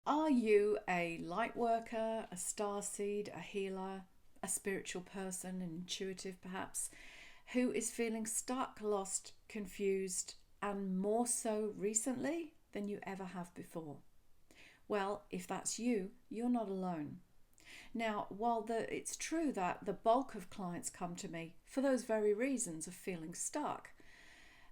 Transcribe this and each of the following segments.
Are you a light worker, a starseed, a healer, a spiritual person, an intuitive perhaps, who is feeling stuck, lost, confused, and more so recently than you ever have before? Well, if that's you, you're not alone. Now, it's true that the bulk of clients come to me for those very reasons of feeling stuck,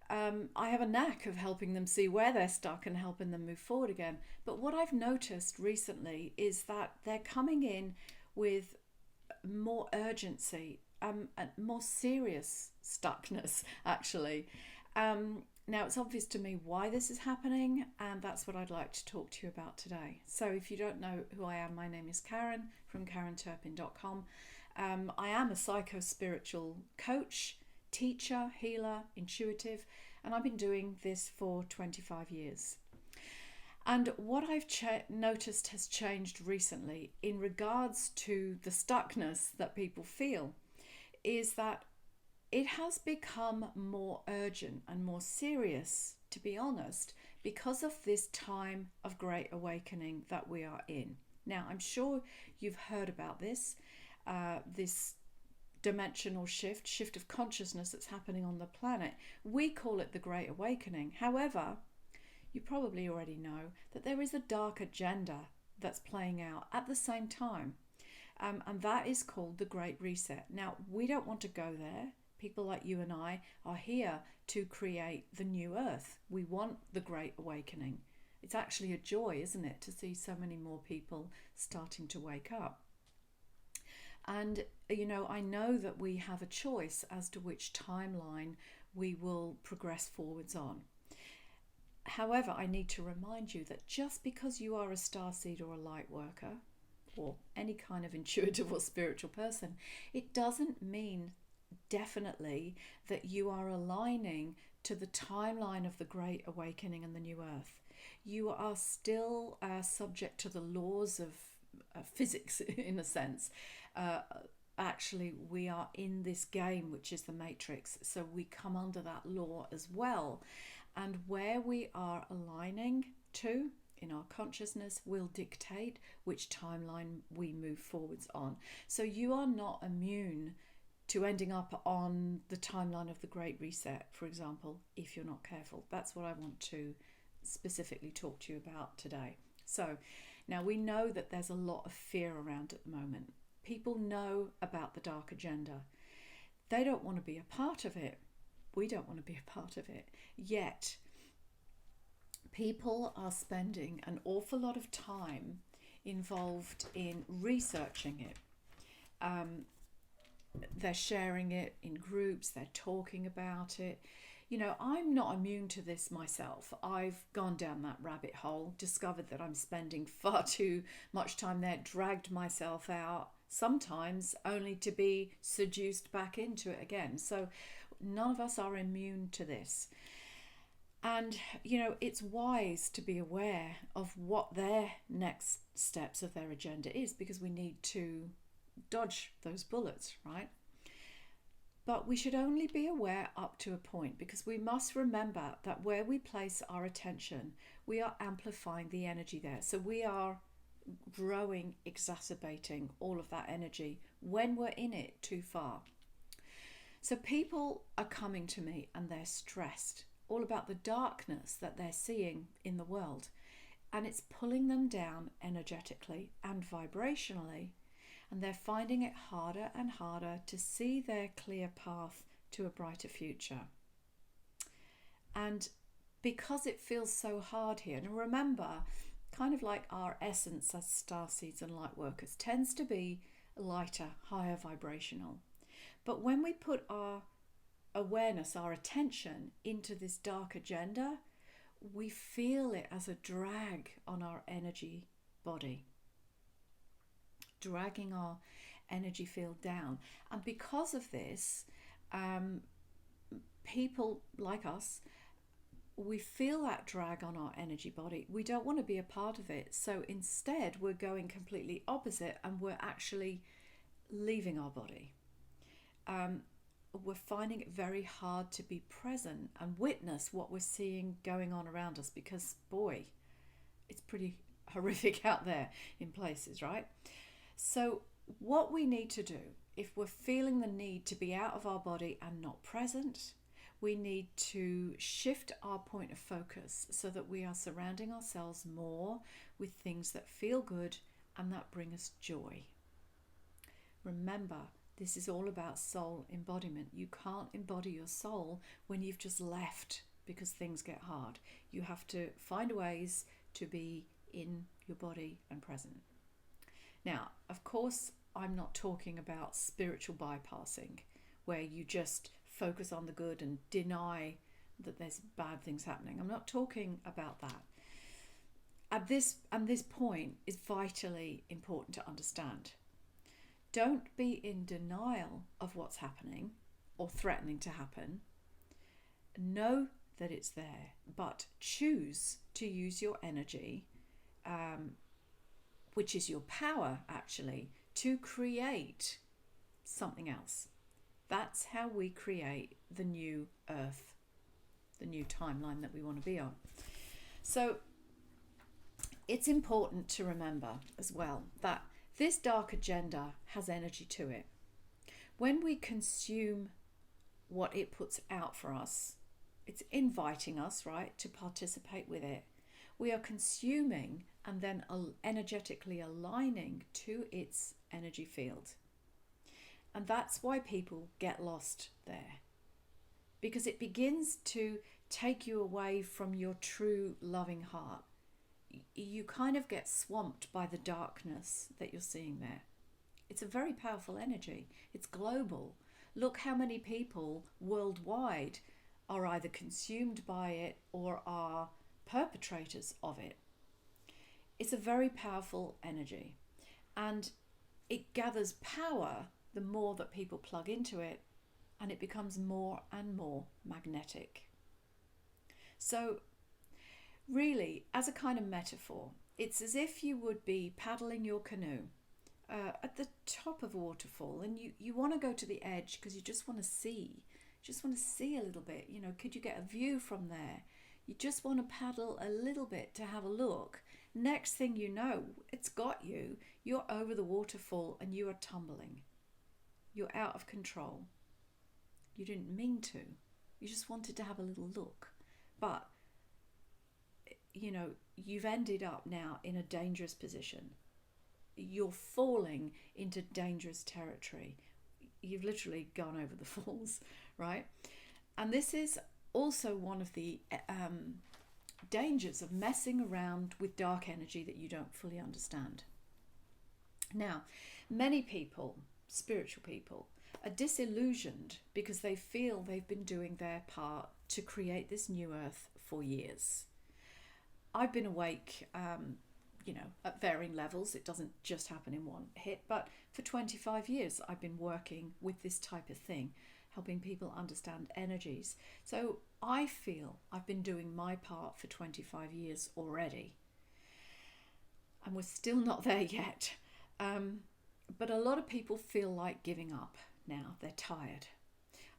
I have a knack of helping them see where they're stuck and helping them move forward again. But what I've noticed recently is that they're coming in with more urgency, and more serious stuckness, actually. Now, it's obvious to me why this is happening, and that's what I'd like to talk to you about today. So, if you don't know who I am, my name is Karen from karenturpin.com. I am a psycho spiritual coach, teacher, healer, intuitive, and I've been doing this for 25 years. And what I've noticed has changed recently in regards to the stuckness that people feel is that it has become more urgent and more serious, to be honest, because of this time of great awakening that we are in. Now, I'm sure you've heard about this dimensional shift of consciousness that's happening on the planet. We call it the Great Awakening. However, you probably already know that there is a dark agenda that's playing out at the same time. And that is called the Great Reset. Now, we don't want to go there. People like you and I are here to create the new earth. We want the Great Awakening. It's actually a joy, isn't it, to see so many more people starting to wake up. And, I know that we have a choice as to which timeline we will progress forwards on. However, I need to remind you that just because you are a starseed or a light worker or any kind of intuitive or spiritual person, it doesn't mean definitely that you are aligning to the timeline of the Great Awakening and the New Earth. You are still subject to the laws of physics, in a sense. Actually, we are in this game, which is the Matrix, so we come under that law as well. And where we are aligning to in our consciousness will dictate which timeline we move forwards on. So you are not immune to ending up on the timeline of the Great Reset, for example, if you're not careful. That's what I want to specifically talk to you about today. So now we know that there's a lot of fear around at the moment. People know about the dark agenda. They don't want to be a part of it. We don't want to be a part of it. Yet, people are spending an awful lot of time involved in researching it. They're sharing it in groups, they're talking about it. I'm not immune to this myself. I've gone down that rabbit hole, discovered that I'm spending far too much time there, dragged myself out, sometimes only to be seduced back into it again. So none of us are immune to this. And, it's wise to be aware of what their next steps of their agenda is, because we need to dodge those bullets, right? But we should only be aware up to a point, because we must remember that where we place our attention, we are amplifying the energy there. So we are growing, exacerbating all of that energy when we're in it too far. So people are coming to me and they're stressed, all about the darkness that they're seeing in the world. And it's pulling them down energetically and vibrationally. And they're finding it harder and harder to see their clear path to a brighter future. And because it feels so hard here, and remember, kind of like our essence as starseeds and light workers tends to be lighter, higher vibrational. But when we put our awareness, our attention into this dark agenda, we feel it as a drag on our energy body, dragging our energy field down. And because of this, people like us, we feel that drag on our energy body. We don't want to be a part of it. So instead, we're going completely opposite, and we're actually leaving our body. We're finding it very hard to be present and witness what we're seeing going on around us, because, boy, it's pretty horrific out there in places, right? So what we need to do, if we're feeling the need to be out of our body and not present, we need to shift our point of focus so that we are surrounding ourselves more with things that feel good and that bring us joy. Remember, this is all about soul embodiment. You can't embody your soul when you've just left because things get hard. You have to find ways to be in your body and present. Now, of course, I'm not talking about spiritual bypassing, where you just focus on the good and deny that there's bad things happening. I'm not talking about that. At this point is vitally important to understand. Don't be in denial of what's happening or threatening to happen. Know that it's there, but choose to use your energy, which is your power actually, to create something else. That's how we create the new earth, the new timeline that we want to be on. So it's important to remember as well that this dark agenda has energy to it. When we consume what it puts out for us, it's inviting us, right, to participate with it. We are consuming and then energetically aligning to its energy field. And that's why people get lost there. Because it begins to take you away from your true loving heart. You kind of get swamped by the darkness that you're seeing there. It's a very powerful energy. It's global. Look how many people worldwide are either consumed by it or are perpetrators of it. It's a very powerful energy, and it gathers power the more that people plug into it, and it becomes more and more magnetic. So really, as a kind of metaphor, it's as if you would be paddling your canoe at the top of a waterfall, and you want to go to the edge because you just want to see a little bit. You know, could you get a view from there? You just want to paddle a little bit to have a look. Next thing you know, it's got you. You're over the waterfall and you are tumbling. You're out of control. You didn't mean to. You just wanted to have a little look. But, you know, you've ended up now in a dangerous position. You're falling into dangerous territory. You've literally gone over the falls, right? And this is also one of the dangers of messing around with dark energy that you don't fully understand. Now, many people, spiritual people, are disillusioned because they feel they've been doing their part to create this new earth for years. I've been awake, at varying levels. It doesn't just happen in one hit, but for 25 years I've been working with this type of thing, helping people understand energies. So I feel I've been doing my part for 25 years already. And we're still not there yet. But a lot of people feel like giving up now. They're tired.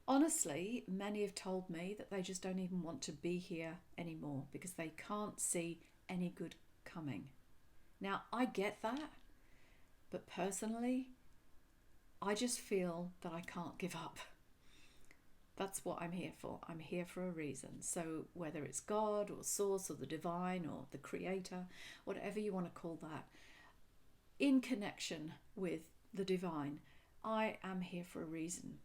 Honestly, many have told me that they just don't even want to be here anymore because they can't see any good coming. Now, I get that, but personally, I just feel that I can't give up. That's what I'm here for. I'm here for a reason. So whether it's God or Source or the Divine or the Creator, whatever you want to call that, in connection with the Divine, I am here for a reason.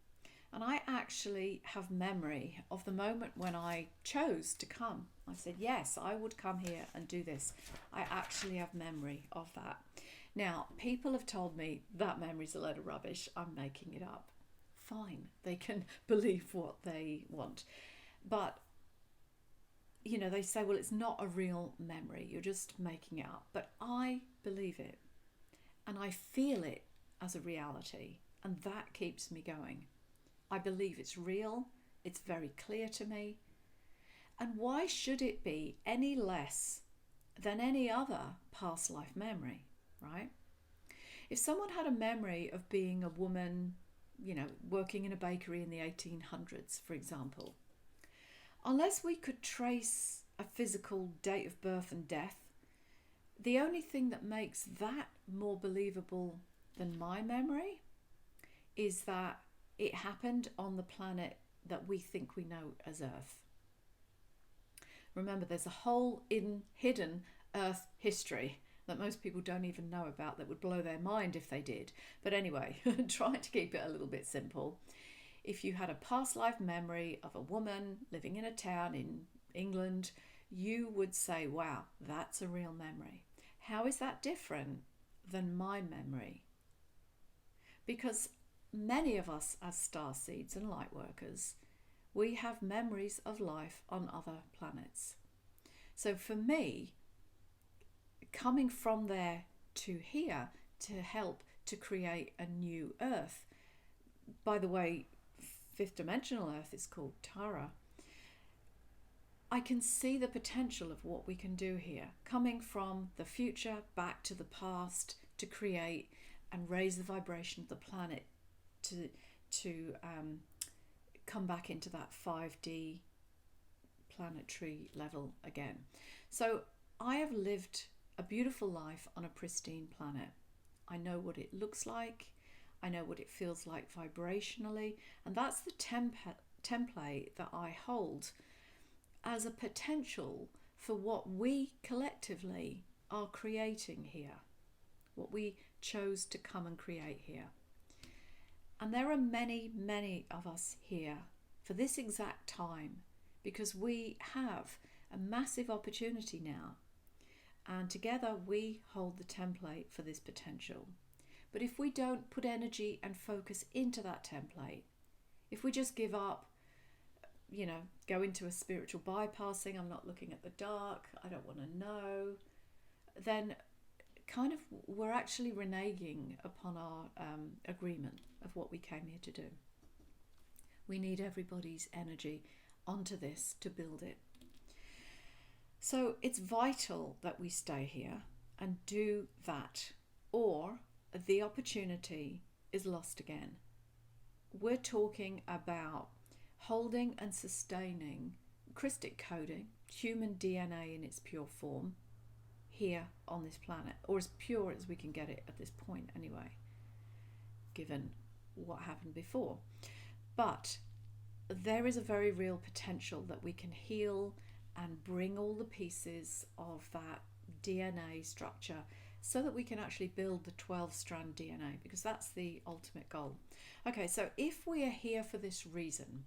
And I actually have memory of the moment when I chose to come. I said, yes, I would come here and do this. I actually have memory of that. Now, people have told me that memory's a load of rubbish. I'm making it up. Fine, they can believe what they want. But, they say, well, it's not a real memory. You're just making it up. But I believe it. And I feel it as a reality. And that keeps me going. I believe it's real. It's very clear to me. And why should it be any less than any other past life memory, right? If someone had a memory of being a woman, working in a bakery in the 1800s, for example, unless we could trace a physical date of birth and death, The only thing that makes that more believable than my memory is that it happened on the planet that we think we know as Earth. Remember, there's a whole hidden Earth history that most people don't even know about that would blow their mind if they did. But anyway, trying to keep it a little bit simple. If you had a past life memory of a woman living in a town in England, you would say, wow, that's a real memory. How is that different than my memory? Because many of us as starseeds and lightworkers, we have memories of life on other planets. So for me, coming from there to here to help to create a new Earth, by the way, fifth dimensional Earth is called Tara, I can see the potential of what we can do here, coming from the future back to the past to create and raise the vibration of the planet to come back into that 5D planetary level again. So I have lived a beautiful life on a pristine planet. I know what it looks like. I know what it feels like vibrationally. And that's the template that I hold as a potential for what we collectively are creating here, what we chose to come and create here. And there are many, many of us here for this exact time, because we have a massive opportunity now. And together we hold the template for this potential. But if we don't put energy and focus into that template, if we just give up, go into a spiritual bypassing, I'm not looking at the dark, I don't want to know, then kind of we're actually reneging upon our agreement of what we came here to do. We need everybody's energy onto this to build it. So it's vital that we stay here and do that, or the opportunity is lost again. We're talking about holding and sustaining crystic coding, human DNA in its pure form, here on this planet, or as pure as we can get it at this point anyway, given what happened before. But there is a very real potential that we can heal and bring all the pieces of that DNA structure so that we can actually build the 12-strand DNA, because that's the ultimate goal. Okay, so if we are here for this reason,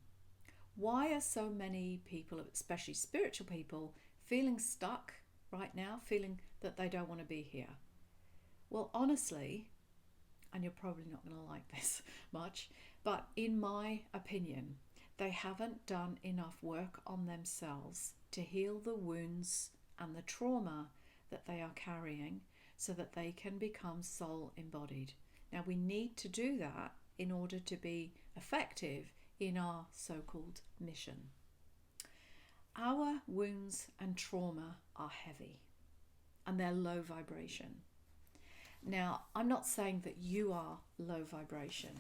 why are so many people, especially spiritual people, feeling stuck right now, feeling that they don't want to be here? Well, honestly, and you're probably not going to like this much, but in my opinion, they haven't done enough work on themselves to heal the wounds and the trauma that they are carrying so that they can become soul-embodied. Now, we need to do that in order to be effective in our so-called mission. Our wounds and trauma are heavy and they're low vibration. Now, I'm not saying that you are low vibration.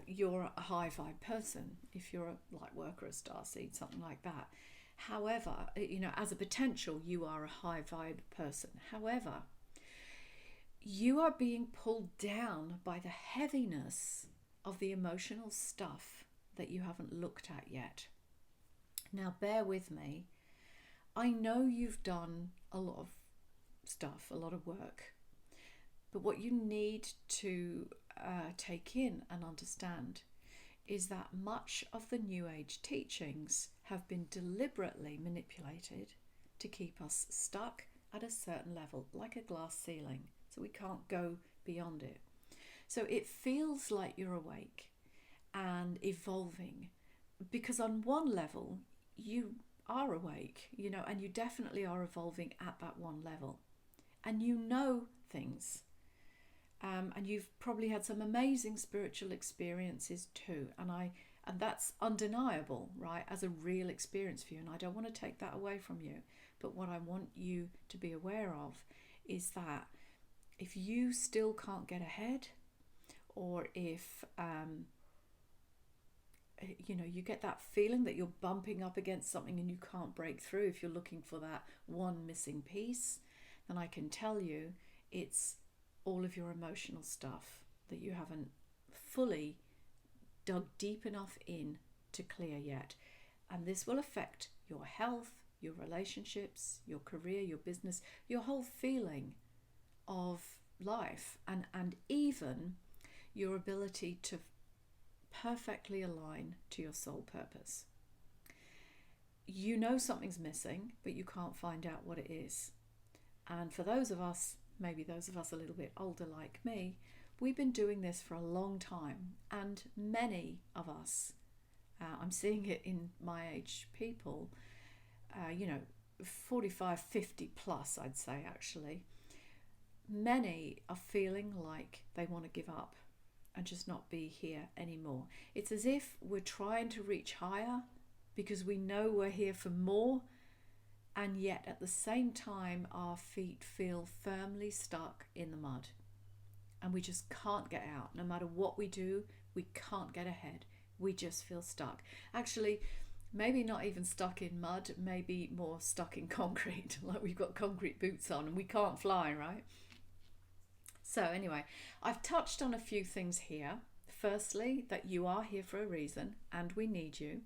You're a high vibe person if you're a Lightworker, a Starseed, something like that. However, as a potential, you are a high vibe person. However, you are being pulled down by the heaviness of the emotional stuff that you haven't looked at yet. Now, bear with me. I know you've done a lot of stuff, a lot of work, but what you need to take in and understand is that much of the New Age teachings have been deliberately manipulated to keep us stuck at a certain level, like a glass ceiling, so we can't go beyond it. So it feels like you're awake and evolving, because on one level you are awake, and you definitely are evolving at that one level, and you know things. And you've probably had some amazing spiritual experiences too, and that's undeniable, right, as a real experience for you, and I don't want to take that away from you. But what I want you to be aware of is that if you still can't get ahead, or if you get that feeling that you're bumping up against something and you can't break through. If you're looking for that one missing piece, then I can tell you it's all of your emotional stuff that you haven't fully dug deep enough in to clear yet. And this will affect your health, your relationships, your career, your business, your whole feeling of life, and even your ability to perfectly align to your soul purpose. You know something's missing, but you can't find out what it is. And for those of us, maybe those of us a little bit older like me, we've been doing this for a long time, and many of us, I'm seeing it in my age people, 45, 50 plus, I'd say actually, many are feeling like they want to give up and just not be here anymore. It's as if we're trying to reach higher because we know we're here for more, and yet at the same time our feet feel firmly stuck in the mud and we just can't get out. No matter what we do, we can't get ahead. We just feel stuck. Actually, maybe not even stuck in mud, maybe more stuck in concrete, like we've got concrete boots on and we can't fly, right? So anyway, I've touched on a few things here. Firstly, that you are here for a reason and we need you.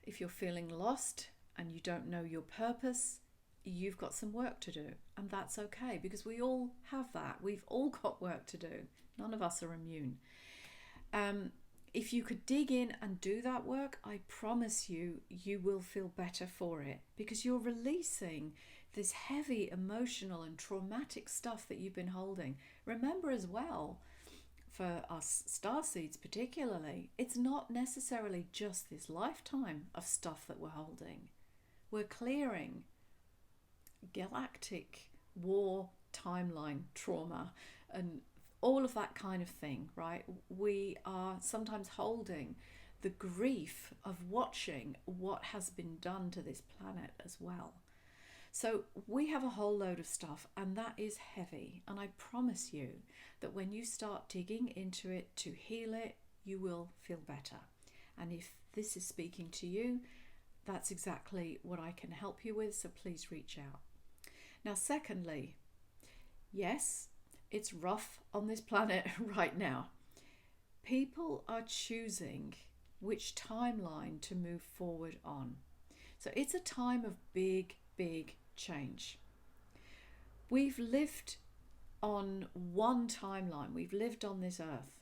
If you're feeling lost and you don't know your purpose, you've got some work to do, and that's okay, because we all have that. We've all got work to do. None of us are immune. If you could dig in and do that work, I promise you, you will feel better for it, because you're releasing this heavy emotional and traumatic stuff that you've been holding. Remember as well, for us starseeds particularly, it's not necessarily just this lifetime of stuff that we're holding. We're clearing galactic war timeline trauma and all of that kind of thing, right? We are sometimes holding the grief of watching what has been done to this planet as well. So we have a whole load of stuff, and that is heavy. And I promise you that when you start digging into it to heal it, you will feel better. And if this is speaking to you, that's exactly what I can help you with. So please reach out. Now, secondly, yes, it's rough on this planet right now. People are choosing which timeline to move forward on. So it's a time of big change. We've lived on one timeline. We've lived on this earth.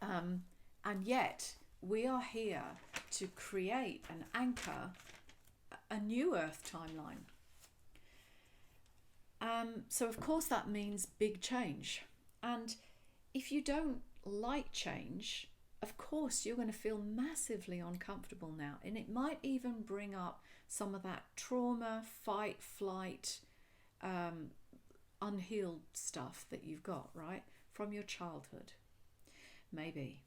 And yet we are here to create and anchor a new earth timeline. So of course that means big change. And if you don't like change, of course you're going to feel massively uncomfortable now. And it might even bring up some of that trauma, fight, flight, unhealed stuff that you've got, right, from your childhood. Maybe.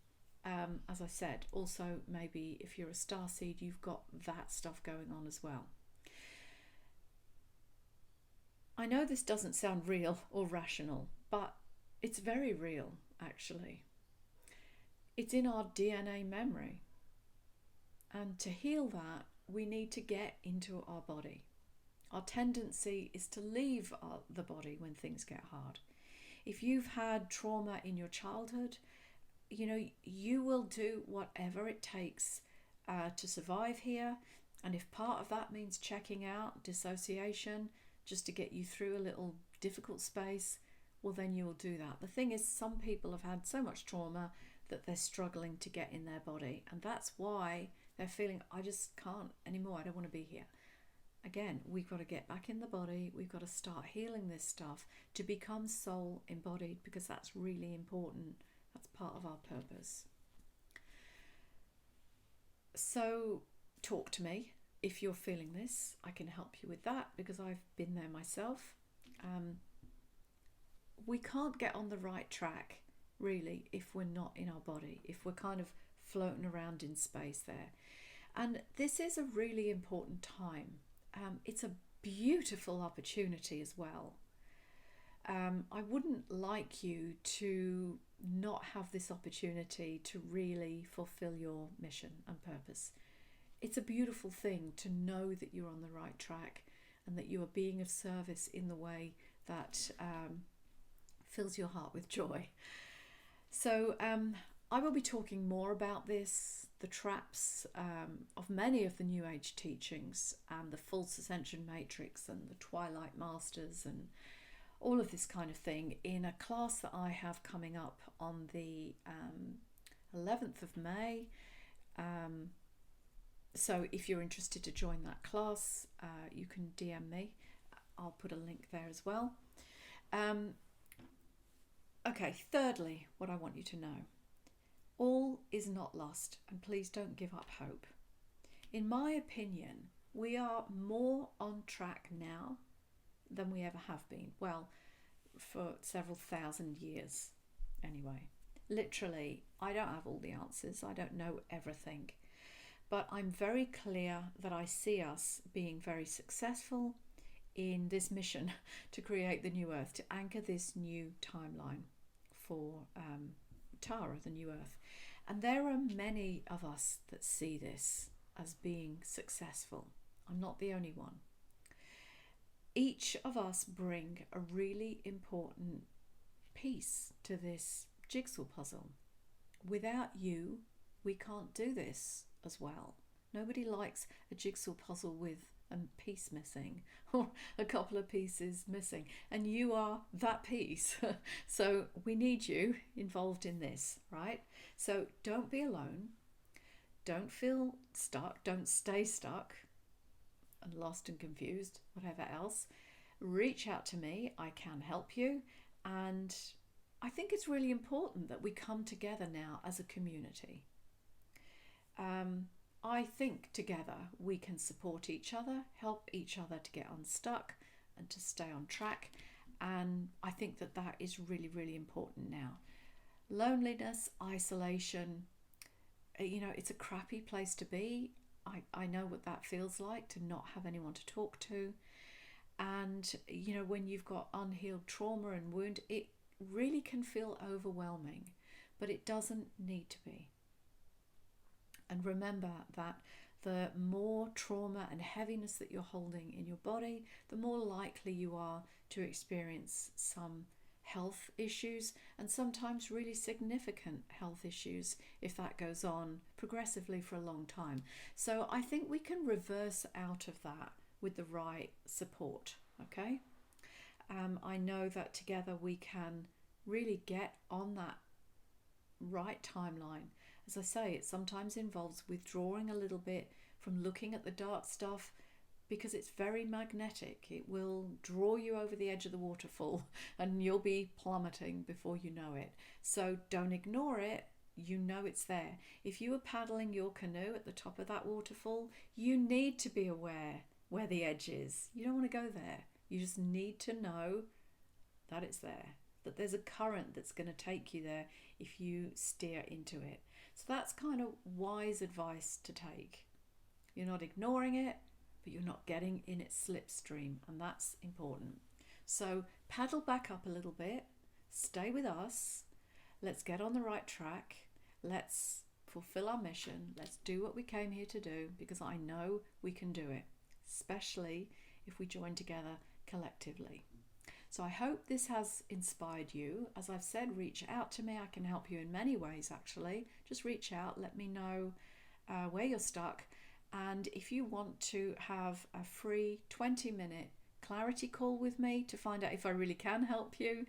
As I said, also maybe if you're a starseed, you've got that stuff going on as well. I know this doesn't sound real or rational, but it's very real, actually. It's in our DNA memory. And to heal that, we need to get into our body. Our tendency is to leave the body when things get hard. If you've had trauma in your childhood, you will do whatever it takes to survive here. And if part of that means checking out, dissociation, just to get you through a little difficult space, well, then you will do that. The thing is, some people have had so much trauma that they're struggling to get in their body. And that's why they're feeling, I just can't anymore. I don't want to be here. Again, we've got to get back in the body. We've got to start healing this stuff to become soul-embodied, because that's really important. That's part of our purpose. So talk to me if you're feeling this. I can help you with that, because I've been there myself. We can't get on the right track, really, if we're not in our body, if we're kind of floating around in space there. And this is a really important time. It's a beautiful opportunity as well. I wouldn't like you to not have this opportunity to really fulfill your mission and purpose. It's a beautiful thing to know that you're on the right track and that you are being of service in the way that fills your heart with joy. So I will be talking more about this, the traps of many of the New Age teachings and the false ascension matrix and the Twilight Masters and all of this kind of thing in a class that I have coming up on the 11th of May. So if you're interested to join that class, you can DM me. I'll put a link there as well. Okay, thirdly, what I want you to know. All is not lost, and please don't give up hope. In my opinion, we are more on track now than we ever have been. Well, for several thousand years anyway. Literally, I don't have all the answers. I don't know everything. But I'm very clear that I see us being very successful in this mission to create the new earth, to anchor this new timeline for Tara, the new earth. And there are many of us that see this as being successful. I'm not the only one. Each of us bring a really important piece to this jigsaw puzzle. Without you, we can't do this as well. Nobody likes a jigsaw puzzle with a piece missing or a couple of pieces missing, and you are that piece. So we need you involved in this, right? So don't be alone. Don't feel stuck. Don't stay stuck and lost and confused, whatever else. Reach out to me. I can help you. And I think it's really important that we come together now as a community. I think together we can support each other, help each other to get unstuck and to stay on track. And I think that that is really, really important now. Loneliness, isolation, it's a crappy place to be. I know what that feels like, to not have anyone to talk to. And, when you've got unhealed trauma and wound, it really can feel overwhelming, but it doesn't need to be. And remember that the more trauma and heaviness that you're holding in your body, the more likely you are to experience some health issues, and sometimes really significant health issues if that goes on progressively for a long time. So I think we can reverse out of that with the right support, okay? I know that together we can really get on that right timeline. As I say, it sometimes involves withdrawing a little bit from looking at the dark stuff because it's very magnetic. It will draw you over the edge of the waterfall and you'll be plummeting before you know it. So don't ignore it. You know it's there. If you are paddling your canoe at the top of that waterfall, you need to be aware where the edge is. You don't want to go there. You just need to know that it's there, that there's a current that's going to take you there if you steer into it. So that's kind of wise advice to take. You're not ignoring it, but you're not getting in its slipstream, and that's important. So paddle back up a little bit, stay with us, let's get on the right track, let's fulfill our mission, let's do what we came here to do, because I know we can do it, especially if we join together collectively. So I hope this has inspired you. As I've said, reach out to me. I can help you in many ways, actually. Just reach out, let me know where you're stuck. And if you want to have a free 20-minute clarity call with me to find out if I really can help you,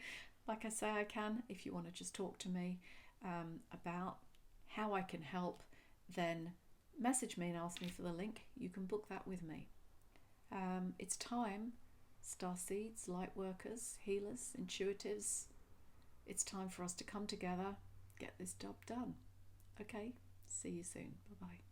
like I say, I can. If you want to just talk to me about how I can help, then message me and ask me for the link. You can book that with me. It's time. Starseeds, Lightworkers, healers, intuitives. It's time for us to come together, get this job done. Okay, see you soon. Bye-bye.